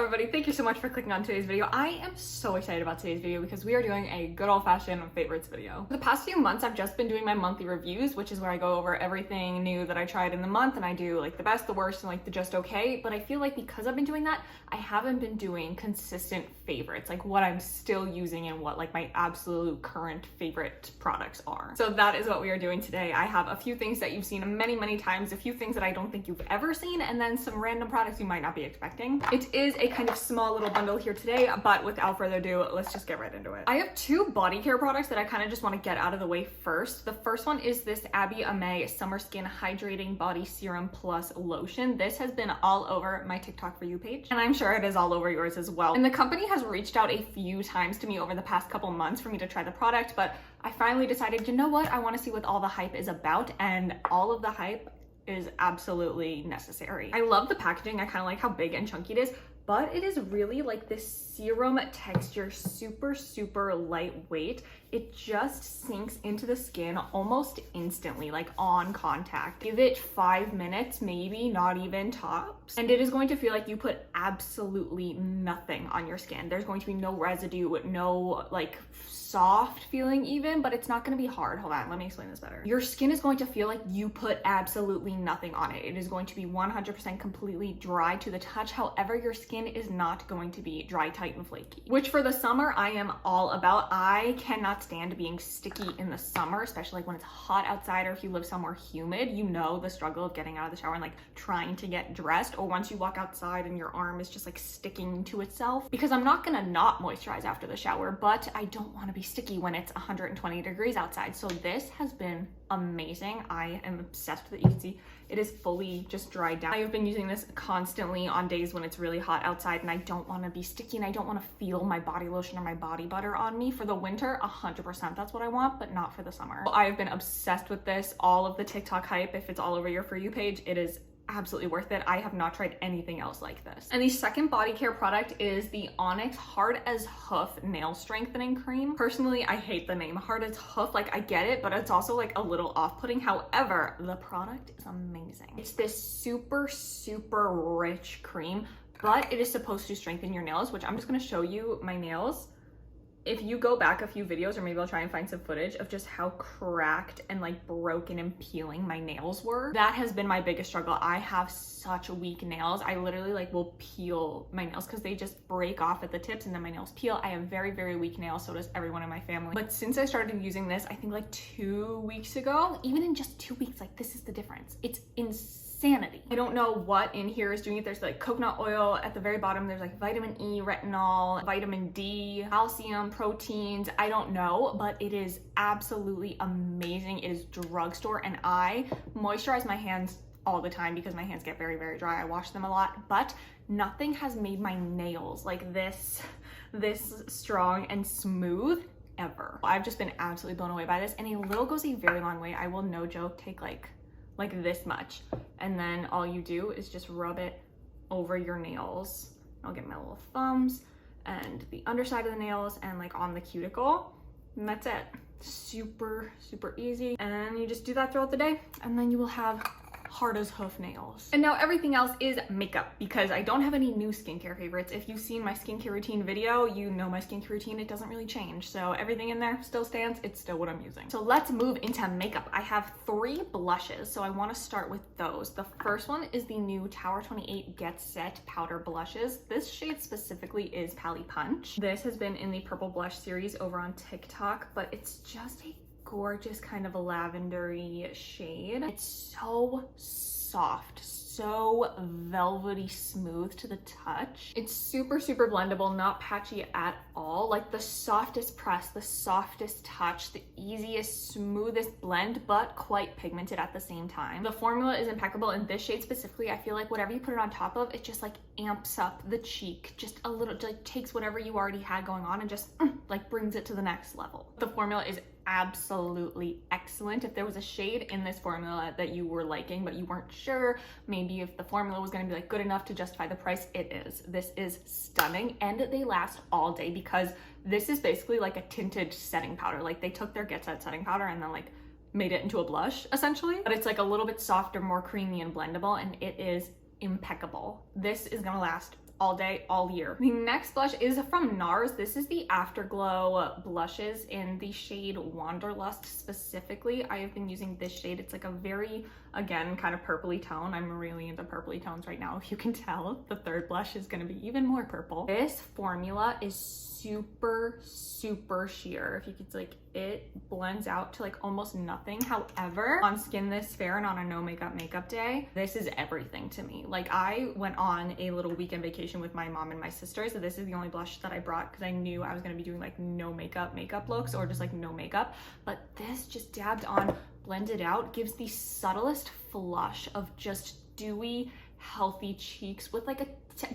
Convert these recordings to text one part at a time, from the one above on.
everybody, thank you so much for clicking on today's video. I am so excited about today's video because we are doing a good old-fashioned favorites video. For the past few months, I've just been doing my monthly reviews, which is where I go over everything new that I tried in the month, and I do like the best, the worst, and like the just okay. But I feel like because I've been doing that, I haven't been doing consistent favorites, like what I'm still using and what like my absolute current favorite products are. So that is what we are doing today. I have a few things that you've seen many times, a few things that I don't think you've ever seen, and then some random products you might not be expecting. It is a kind of small little bundle here today, but without further ado, let's just get right into it. I have two body care products that I kind of just want to get out of the way first. The first one is this Abby Amay Summer Skin Hydrating Body Serum Plus Lotion. This has been all over my TikTok For You page, and I'm sure it is all over yours as well. And the company has reached out a few times to me over the past couple months for me to try the product, but I finally decided, you know what, I want to see what all the hype is about, and all of the hype is absolutely necessary. I love the packaging. I kind of like how big and chunky it is, but it is really like this serum texture, super lightweight. It just sinks into the skin almost instantly, like on contact. Give it 5 minutes, maybe, not even tops, and it is going to feel like you put absolutely nothing on your skin. There's going to be no residue, no like soft feeling even, but it's not going to be hard. Hold on, let me explain this better. Your skin is going to feel like you put absolutely nothing on it. It is going to be 100% completely dry to the touch. However, your skin is not going to be dry, tight, and flaky, which for the summer I am all about. I cannot stand being sticky in the summer, especially like when it's hot outside, or if you live somewhere humid, you know the struggle of getting out of the shower and like trying to get dressed, or once you walk outside and your arm is just like sticking to itself. Because I'm not gonna not moisturize after the shower, but I don't want to be sticky when it's 120 degrees outside. So this has been amazing. I am obsessed with it. You can see it is fully just dried down. I have been using this constantly on days when it's really hot outside and I don't want to be sticky and I don't want to feel my body lotion or my body butter on me. For the winter, 100% that's what I want, but not for the summer. I have been obsessed with this. All of the TikTok hype, if it's all over your For You page, it is absolutely worth it. I have not tried anything else like this. And the second body care product is the Onyx Hard as Hoof Nail Strengthening Cream. Personally, I hate the name Hard as Hoof. Like, I get it, but it's also like a little off-putting. However, the product is amazing. It's this super rich cream, but it is supposed to strengthen your nails, which I'm just gonna show you my nails. If you go back a few videos, or maybe I'll try and find some footage of just how cracked and like broken and peeling my nails were. That has been my biggest struggle. I have such weak nails. I literally like will peel my nails because they just break off at the tips and then my nails peel. I have very weak nails, so does everyone in my family. But since I started using this, I think like 2 weeks ago, even in just 2 weeks, like this is the difference. It's insanity. I don't know what in here is doing it. There's like coconut oil at the very bottom. There's like vitamin E, retinol, vitamin D, calcium, proteins. I don't know, but it is absolutely amazing. It is drugstore, and I moisturize my hands all the time because my hands get very dry. I wash them a lot, but nothing has made my nails like this strong and smooth ever. I've just been absolutely blown away by this, and a little goes a very long way. I will, no joke, take like this much, and then all you do is just rub it over your nails. I'll get my little thumbs and the underside of the nails and like on the cuticle, and that's it. Super easy, and you just do that throughout the day, and then you will have hard as hoof nails. And now everything else is makeup, because I don't have any new skincare favorites. If you've seen my skincare routine video, you know my skincare routine, it doesn't really change. So everything in there still stands. It's still what I'm using. So let's move into makeup. I have 3 blushes, so I want to start with those. The first one is the new Tower 28 Get Set Powder Blushes. This shade specifically is Pali Punch. This has been in the purple blush series over on TikTok, but it's just a gorgeous kind of a lavendery shade. It's so soft, so velvety smooth to the touch. It's super blendable, not patchy at all. Like the softest press, the softest touch, the easiest, smoothest blend, but quite pigmented at the same time. The formula is impeccable. In this shade specifically, I feel like whatever you put it on top of, it just like amps up the cheek just a little, like takes whatever you already had going on and just like brings it to the next level. The formula is absolutely excellent. If there was a shade in this formula that you were liking but you weren't sure maybe if the formula was going to be like good enough to justify the price, it is. This is stunning, and they last all day because this is basically like a tinted setting powder. Like they took their Get Set setting powder and then like made it into a blush essentially, but it's like a little bit softer, more creamy and blendable, and it is impeccable. This is gonna last all day, all year. The next blush is from Nars. This is the Afterglow blushes in the shade Wanderlust specifically. I have been using this shade. It's like a very, again, kind of purpley tone. I'm really into purpley tones right now. If you can tell, the third blush is gonna be even more purple. This formula is super sheer. If you could, like, it blends out to like almost nothing. However, on skin this fair and on a no makeup day, this is everything to me. Like, I went on a little weekend vacation with my mom and my sisters, so this is the only blush that I brought because I knew I was gonna be doing like no makeup looks or just like no makeup. But this just dabbed on, blended out, gives the subtlest flush of just dewy, healthy cheeks with like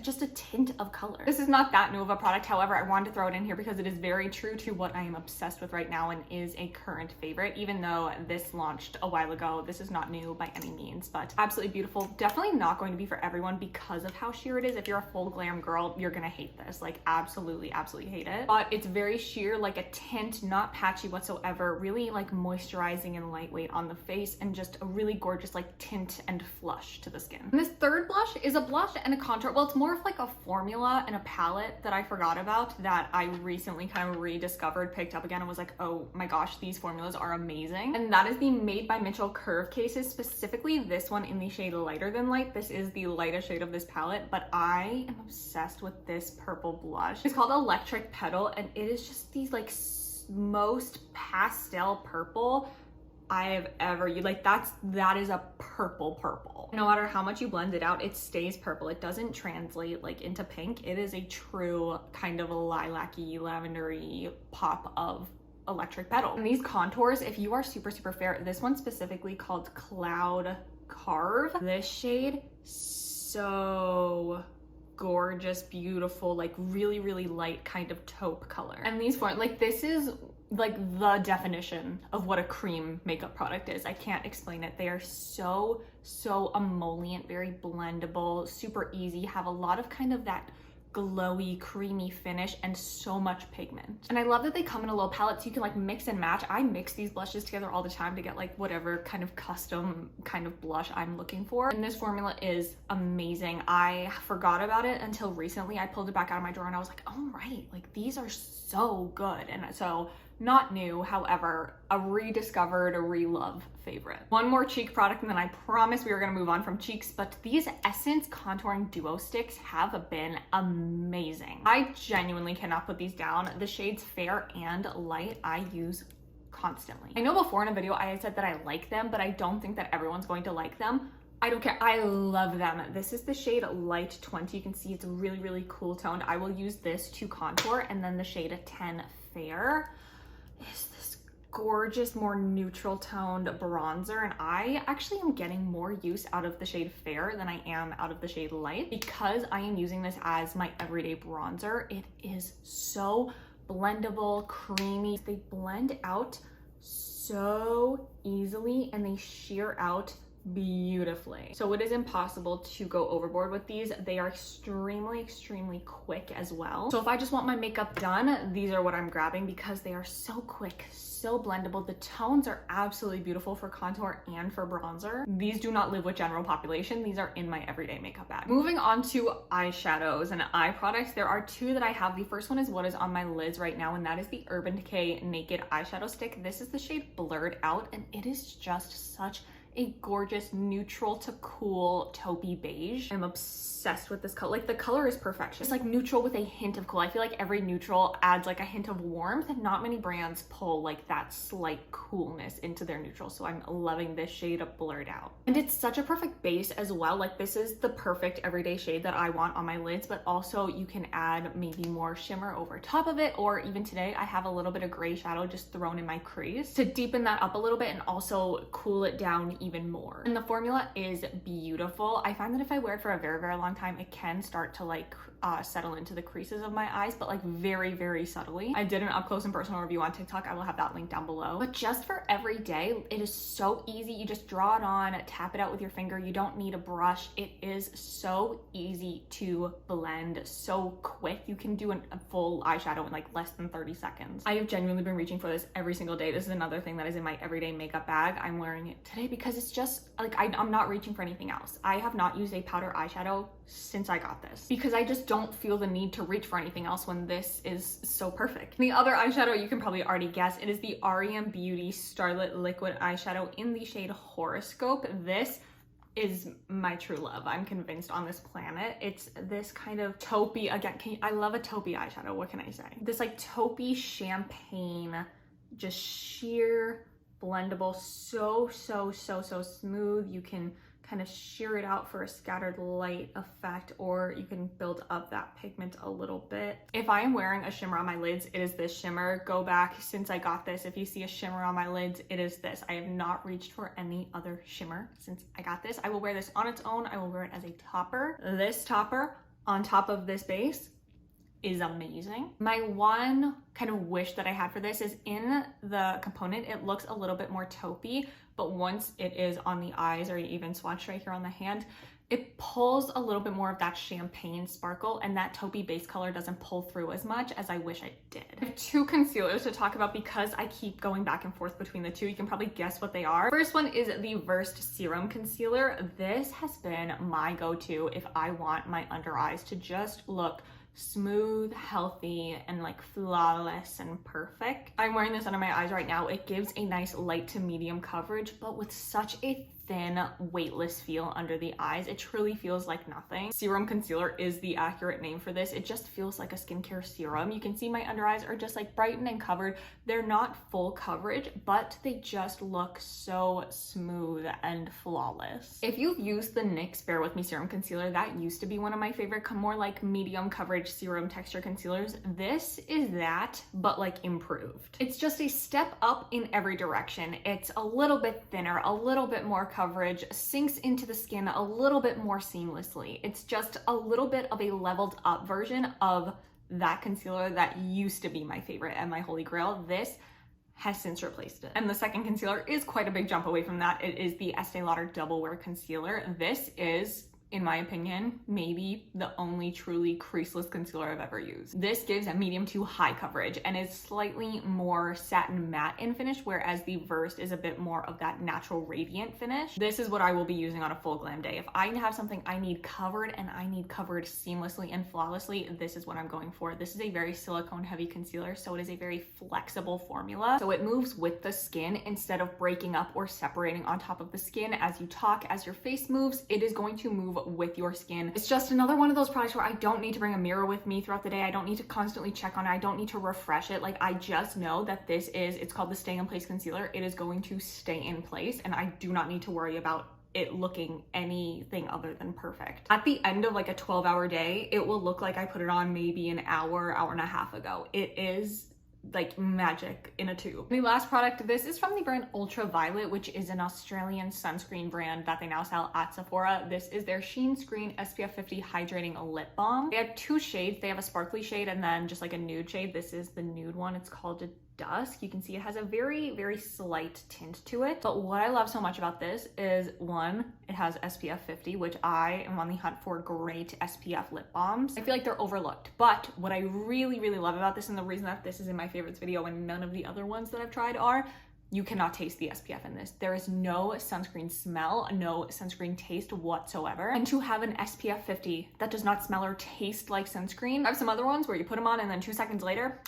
just a tint of color. This is not that new of a product. However, I wanted to throw it in here because it is very true to what I am obsessed with right now and is a current favorite. Even though this launched a while ago, this is not new by any means, but absolutely beautiful. Definitely not going to be for everyone because of how sheer it is. If you're a full glam girl, you're gonna hate this. Like, absolutely hate it. But it's very sheer, like a tint, not patchy whatsoever, really like moisturizing and lightweight on the face, and just a really gorgeous like tint and flush to the skin. And this third blush is a blush and a contour. Well, it's more of like a formula and a palette that I forgot about that I recently kind of rediscovered, picked up again, and was like, oh my gosh, these formulas are amazing. And that is the Made by Mitchell Curve Cases, specifically this one in the shade Lighter Than Light. This is the lightest shade of this palette, but I am obsessed with this purple blush. It's called Electric Petal, and it is just these like most pastel purple I have ever used. Like, that is a purple. No matter how much you blend it out, it stays purple. It doesn't translate like into pink. It is a true kind of a lilac-y, lavendery pop of Electric Petal. And these contours, if you are super fair, this one specifically called Cloud Carve, this shade, so gorgeous, beautiful, like really light kind of taupe color. And these form, like, this is like the definition of what a cream makeup product is. I can't explain it. They are so emollient, very blendable, super easy, have a lot of kind of that glowy, creamy finish, and so much pigment. And I love that they come in a little palette so you can like mix and match. I mix these blushes together all the time to get like whatever kind of custom kind of blush I'm looking for. And this formula is amazing. I forgot about it until recently. I pulled it back out of my drawer and I was like, oh right, like these are so good. And so not new, however, a rediscovered, a re-love favorite. One more cheek product and then I promise we are gonna move on from cheeks, but these Essence Contouring Duo Sticks have been amazing. I genuinely cannot put these down. The shades Fair and Light I use constantly. I know before in a video I had said that I like them, but I don't think that everyone's going to like them. I don't care, I love them. This is the shade Light 20. You can see it's really cool toned. I will use this to contour, and then the shade 10 Fair is this gorgeous, more neutral toned bronzer, and I actually am getting more use out of the shade Fair than I am out of the shade Light because I am using this as my everyday bronzer. It is so blendable, creamy. They blend out so easily and they sheer out beautifully. So it is impossible to go overboard with these. They are extremely quick as well. So if I just want my makeup done, these are what I'm grabbing because they are so quick, so blendable. The tones are absolutely beautiful for contour and for bronzer. These do not live with general population. These are in my everyday makeup bag. Moving on to eyeshadows and eye products, there are two that I have. The first one is what is on my lids right now, and that is the Urban Decay Naked Eyeshadow Stick. This is the shade Blurred Out, and it is just such a gorgeous neutral to cool taupey beige. I'm obsessed with this color. Like, the color is perfection. It's like neutral with a hint of cool. I feel like every neutral adds like a hint of warmth, and not many brands pull like that slight coolness into their neutral. So I'm loving this shade of Blurred Out. And it's such a perfect base as well. Like, this is the perfect everyday shade that I want on my lids, but also you can add maybe more shimmer over top of it, or even today I have a little bit of gray shadow just thrown in my crease to deepen that up a little bit and also cool it down even more. And the formula is beautiful. I find that if I wear it for a very long time, it can start to like settle into the creases of my eyes, but like very subtly. I did an up close and personal review on TikTok. I will have that link down below. But just for every day, it is so easy. You just draw it on, tap it out with your finger. You don't need a brush. It is so easy to blend, so quick. You can do a full eyeshadow in like less than 30 seconds. I have genuinely been reaching for this every single day. This is another thing that is in my everyday makeup bag. I'm wearing it today because because it's just like I'm not reaching for anything else. I have not used a powder eyeshadow since I got this because I just don't feel the need to reach for anything else when this is so perfect. The other eyeshadow, you can probably already guess, it is the REM Beauty Starlit Liquid Eyeshadow in the shade Horoscope. This is my true love. I'm convinced on this planet. It's this kind of taupey, again, I love a taupey eyeshadow, what can I say? This like taupey champagne, just sheer blendable, so smooth. You can kind of sheer it out for a scattered light effect, or you can build up that pigment a little bit. If I am wearing a shimmer on my lids, it is this shimmer. Go back since I got this. If you see a shimmer on my lids, it is this. I have not reached for any other shimmer since I got this. I will wear this on its own. I will wear it as a topper. This topper on top of this base is amazing. My one kind of wish that I had for this is in the component, it looks a little bit more taupey, but once it is on the eyes or even swatched right here on the hand, it pulls a little bit more of that champagne sparkle, and that taupey base color doesn't pull through as much as I wish it did. I have two concealers to talk about because I keep going back and forth between the two. You can probably guess what they are. First one is the Versed Serum Concealer. This has been my go-to if I want my under eyes to just look smooth, healthy, and like flawless and perfect. I'm wearing this under my eyes right now. It gives a nice light to medium coverage, but with such a thin, weightless feel under the eyes. It truly feels like nothing. Serum concealer is the accurate name for this. It just feels like a skincare serum. You can see my under eyes are just like brightened and covered. They're not full coverage, but they just look so smooth and flawless. If you've used the NYX Bear With Me Serum Concealer, that used to be one of my favorite, more like medium coverage serum texture concealers. This is that, but like improved. It's just a step up in every direction. It's a little bit thinner, a little bit more coverage, sinks into the skin a little bit more seamlessly. It's just a little bit of a leveled up version of that concealer that used to be my favorite and my holy grail. This has since replaced it. And the second concealer is quite a big jump away from that. It is the Estee Lauder Double Wear Concealer. This is, in my opinion, maybe the only truly creaseless concealer I've ever used. This gives a medium to high coverage and is slightly more satin matte in finish, whereas the Versed is a bit more of that natural radiant finish. This is what I will be using on a full glam day. If I have something I need covered and I need covered seamlessly and flawlessly, this is what I'm going for. This is a very silicone heavy concealer, so it is a very flexible formula. So it moves with the skin instead of breaking up or separating on top of the skin. As you talk, as your face moves, it is going to move with your skin. It's just another one of those products where I don't need to bring a mirror with me throughout the day. I don't need to constantly check on it. I don't need to refresh it. Like, I just know that this is, it's called the Stay in Place Concealer. It is going to stay in place, and I do not need to worry about it looking anything other than perfect. At the end of like a 12-hour day, it will look like I put it on maybe an hour, hour and a half ago. It is like magic in a tube. The last product, this is from the brand Ultraviolet, which is an Australian sunscreen brand that they now sell at Sephora. This is their Sheen Screen SPF 50 Hydrating Lip Balm. They have two shades. They have a sparkly shade and then just like a nude shade. This is the nude one. It's called a Dusk. You can see it has a very slight tint to it. But what I love so much about this is, one, it has SPF 50, which I am on the hunt for great SPF lip balms. I feel like they're overlooked. But what I really love about this, and the reason that this is in my favorites video and none of the other ones that I've tried are, you cannot taste the SPF in this. There is no sunscreen smell, no sunscreen taste whatsoever. And to have an SPF 50 that does not smell or taste like sunscreen, I have some other ones where you put them on and then 2 seconds later,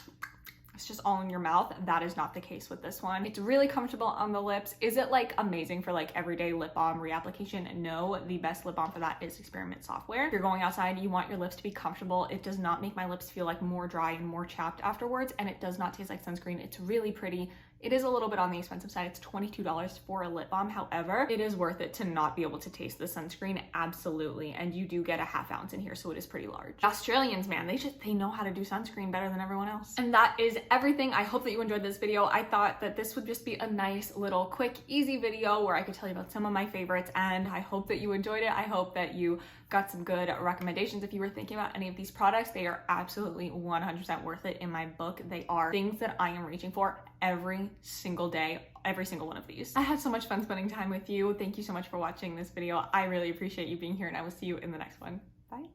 it's just all in your mouth. That is not the case with this one. It's really comfortable on the lips. Is it like amazing for like everyday lip balm reapplication? No, the best lip balm for that is Experiment Software. If you're going outside, you want your lips to be comfortable. It does not make my lips feel like more dry and more chapped afterwards, and it does not taste like sunscreen. It's really pretty. It is a little bit on the expensive side. It's $22 for a lip balm. However, it is worth it to not be able to taste the sunscreen, absolutely. And you do get a ½ ounce in here, so it is pretty large. Australians, man, they know how to do sunscreen better than everyone else. And that is everything. I hope that you enjoyed this video. I thought that this would just be a nice little quick, easy video where I could tell you about some of my favorites, and I hope that you enjoyed it. I hope that you got some good recommendations. If you were thinking about any of these products, they are absolutely 100% worth it in my book. They are things that I am reaching for every single day, every single one of these. I had so much fun spending time with you. Thank you so much for watching this video. I really appreciate you being here, and I will see you in the next one. Bye.